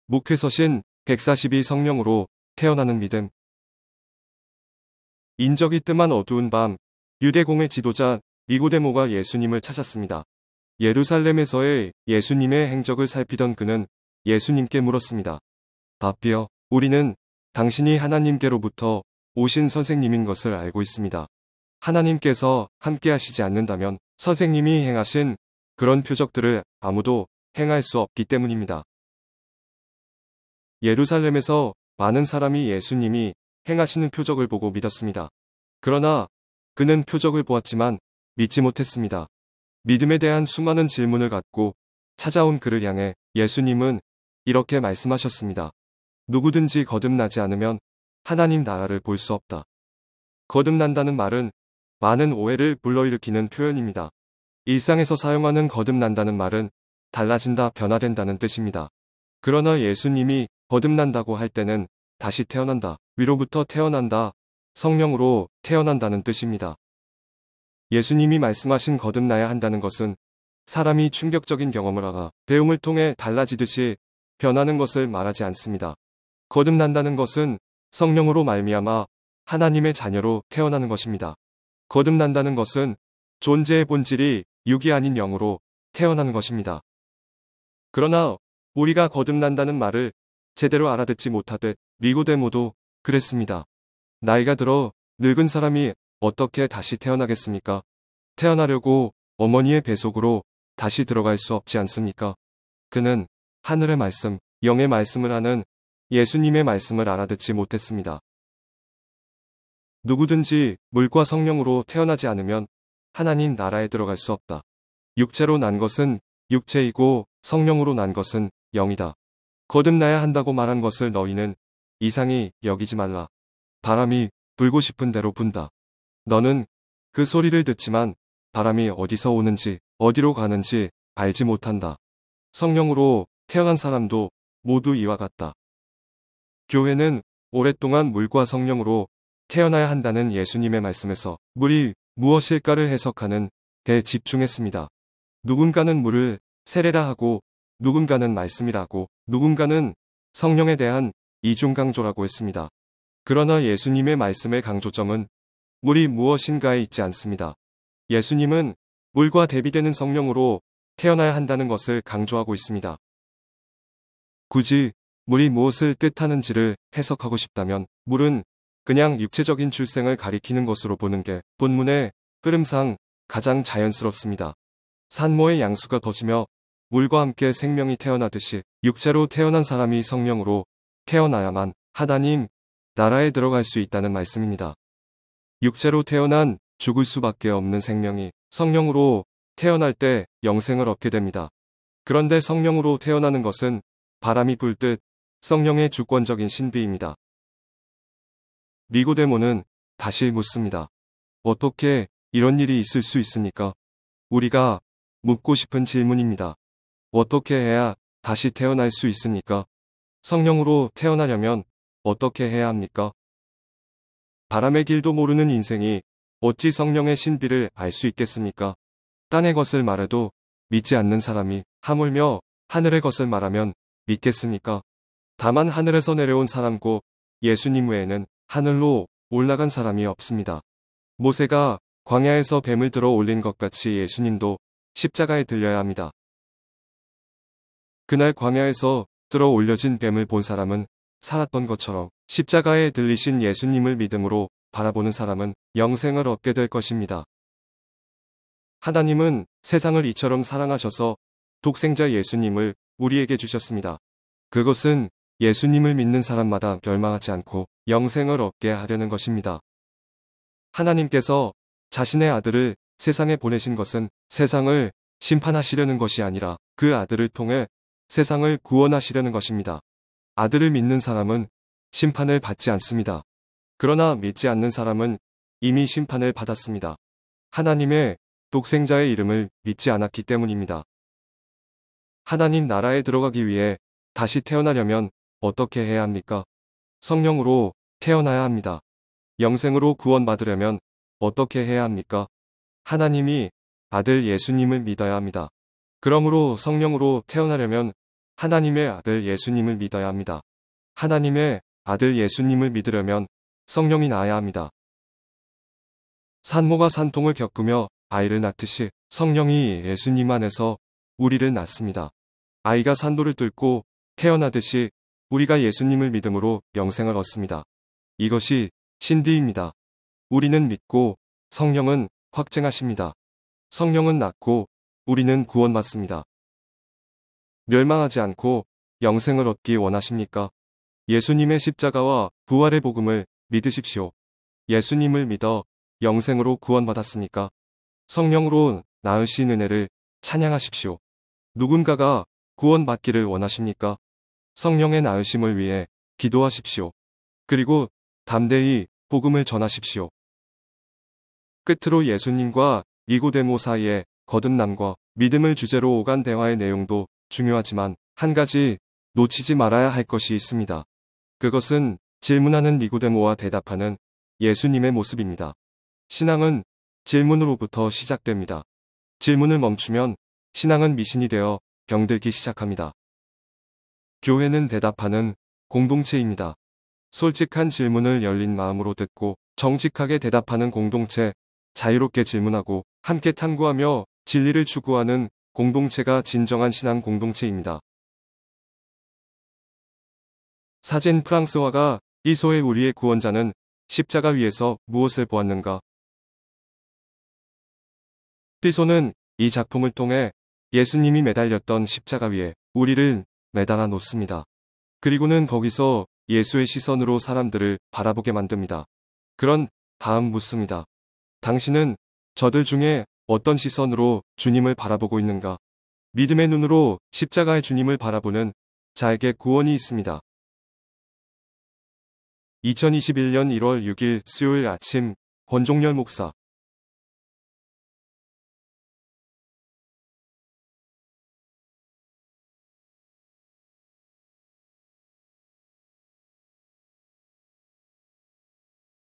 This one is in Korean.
목회서신 142 성령으로 태어나는 믿음. 인적이 뜸한 어두운 밤, 유대공의 지도자 니고데모가 예수님을 찾았습니다. 예루살렘에서의 예수님의 행적을 살피던 그는 예수님께 물었습니다. 바삐어, 우리는 당신이 하나님께로부터 오신 선생님인 것을 알고 있습니다. 하나님께서 함께 하시지 않는다면 선생님이 행하신 그런 표적들을 아무도 행할 수 없기 때문입니다. 예루살렘에서 많은 사람이 예수님이 행하시는 표적을 보고 믿었습니다. 그러나 그는 표적을 보았지만 믿지 못했습니다. 믿음에 대한 수많은 질문을 갖고 찾아온 그를 향해 예수님은 이렇게 말씀하셨습니다. 누구든지 거듭나지 않으면 하나님 나라를 볼 수 없다. 거듭난다는 말은 많은 오해를 불러일으키는 표현입니다. 일상에서 사용하는 거듭난다는 말은 달라진다, 변화된다는 뜻입니다. 그러나 예수님이 거듭난다고 할 때는 다시 태어난다, 위로부터 태어난다, 성령으로 태어난다는 뜻입니다. 예수님이 말씀하신 거듭나야 한다는 것은 사람이 충격적인 경험을 하가 배움을 통해 달라지듯이 변하는 것을 말하지 않습니다. 거듭난다는 것은 성령으로 말미암아 하나님의 자녀로 태어나는 것입니다. 거듭난다는 것은 존재의 본질이 육이 아닌 영으로 태어나는 것입니다. 그러나 우리가 거듭난다는 말을 제대로 알아듣지 못하듯 니고데모도 그랬습니다. 나이가 들어 늙은 사람이 어떻게 다시 태어나겠습니까? 태어나려고 어머니의 뱃속으로 다시 들어갈 수 없지 않습니까? 그는 하늘의 말씀, 영의 말씀을 하는 예수님의 말씀을 알아듣지 못했습니다. 누구든지 물과 성령으로 태어나지 않으면 하나님 나라에 들어갈 수 없다. 육체로 난 것은 육체이고 성령으로 난 것은 영이다. 거듭나야 한다고 말한 것을 너희는 이상히 여기지 말라. 바람이 불고 싶은 대로 분다. 너는 그 소리를 듣지만 바람이 어디서 오는지 어디로 가는지 알지 못한다. 성령으로 태어난 사람도 모두 이와 같다. 교회는 오랫동안 물과 성령으로 태어나야 한다는 예수님의 말씀에서 물이 무엇일까를 해석하는 데 집중했습니다. 누군가는 물을 세례라 하고 누군가는 말씀이라고 누군가는 성령에 대한 이중강조라고 했습니다. 그러나 예수님의 말씀의 강조점은 물이 무엇인가에 있지 않습니다. 예수님은 물과 대비되는 성령으로 태어나야 한다는 것을 강조하고 있습니다. 굳이 물이 무엇을 뜻하는지를 해석하고 싶다면 물은 그냥 육체적인 출생을 가리키는 것으로 보는 게 본문의 흐름상 가장 자연스럽습니다. 산모의 양수가 터지며 물과 함께 생명이 태어나듯이 육체로 태어난 사람이 성령으로 태어나야만 하나님 나라에 들어갈 수 있다는 말씀입니다. 육체로 태어난 죽을 수밖에 없는 생명이 성령으로 태어날 때 영생을 얻게 됩니다. 그런데 성령으로 태어나는 것은 바람이 불 듯 성령의 주권적인 신비입니다. 니고데모는 다시 묻습니다. 어떻게 이런 일이 있을 수 있습니까? 우리가 묻고 싶은 질문입니다. 어떻게 해야 다시 태어날 수 있습니까? 성령으로 태어나려면 어떻게 해야 합니까? 바람의 길도 모르는 인생이 어찌 성령의 신비를 알 수 있겠습니까? 땅의 것을 말해도 믿지 않는 사람이 하물며 하늘의 것을 말하면 믿겠습니까? 다만 하늘에서 내려온 사람 곧 예수님 외에는 하늘로 올라간 사람이 없습니다. 모세가 광야에서 뱀을 들어 올린 것 같이 예수님도 십자가에 들려야 합니다. 그날 광야에서 들어 올려진 뱀을 본 사람은 살았던 것처럼 십자가에 들리신 예수님을 믿음으로 바라보는 사람은 영생을 얻게 될 것입니다. 하나님은 세상을 이처럼 사랑하셔서 독생자 예수님을 우리에게 주셨습니다. 그것은 예수님을 믿는 사람마다 멸망하지 않고 영생을 얻게 하려는 것입니다. 하나님께서 자신의 아들을 세상에 보내신 것은 세상을 심판하시려는 것이 아니라 그 아들을 통해 세상을 구원하시려는 것입니다. 아들을 믿는 사람은 심판을 받지 않습니다. 그러나 믿지 않는 사람은 이미 심판을 받았습니다. 하나님의 독생자의 이름을 믿지 않았기 때문입니다. 하나님 나라에 들어가기 위해 다시 태어나려면 어떻게 해야 합니까? 성령으로 태어나야 합니다. 영생으로 구원받으려면 어떻게 해야 합니까? 하나님이 아들 예수님을 믿어야 합니다. 그러므로 성령으로 태어나려면 하나님의 아들 예수님을 믿어야 합니다. 하나님의 아들 예수님을 믿으려면 성령이 나아야 합니다. 산모가 산통을 겪으며 아이를 낳듯이 성령이 예수님 안에서 우리를 낳습니다. 아이가 산도를 뚫고 태어나듯이 우리가 예수님을 믿음으로 영생을 얻습니다. 이것이 신비입니다. 우리는 믿고 성령은 확증하십니다. 성령은 낳고 우리는 구원받습니다. 멸망하지 않고 영생을 얻기 원하십니까? 예수님의 십자가와 부활의 복음을 믿으십시오. 예수님을 믿어 영생으로 구원받았습니까? 성령으로 낳으신 은혜를 찬양하십시오. 누군가가 구원받기를 원하십니까? 성령의 낳으심을 위해 기도하십시오. 그리고 담대히 복음을 전하십시오. 끝으로 예수님과 니고데모 사이의 거듭남과 믿음을 주제로 오간 대화의 내용도 중요하지만 한 가지 놓치지 말아야 할 것이 있습니다. 그것은 질문하는 니고데모와 대답하는 예수님의 모습입니다. 신앙은 질문으로부터 시작됩니다. 질문을 멈추면 신앙은 미신이 되어 병들기 시작합니다. 교회는 대답하는 공동체입니다. 솔직한 질문을 열린 마음으로 듣고 정직하게 대답하는 공동체, 자유롭게 질문하고 함께 탐구하며 진리를 추구하는 공동체가 진정한 신앙 공동체입니다. 사진 프랑스화가 이소의 우리의 구원자는 십자가 위에서 무엇을 보았는가? 피소는 이 작품을 통해 예수님이 매달렸던 십자가 위에 우리를 매달아 놓습니다. 그리고는 거기서 예수의 시선으로 사람들을 바라보게 만듭니다. 그런 다음 묻습니다. 당신은 저들 중에 어떤 시선으로 주님을 바라보고 있는가? 믿음의 눈으로 십자가의 주님을 바라보는 자에게 구원이 있습니다. 2021년 1월 6일 수요일 아침 권종열 목사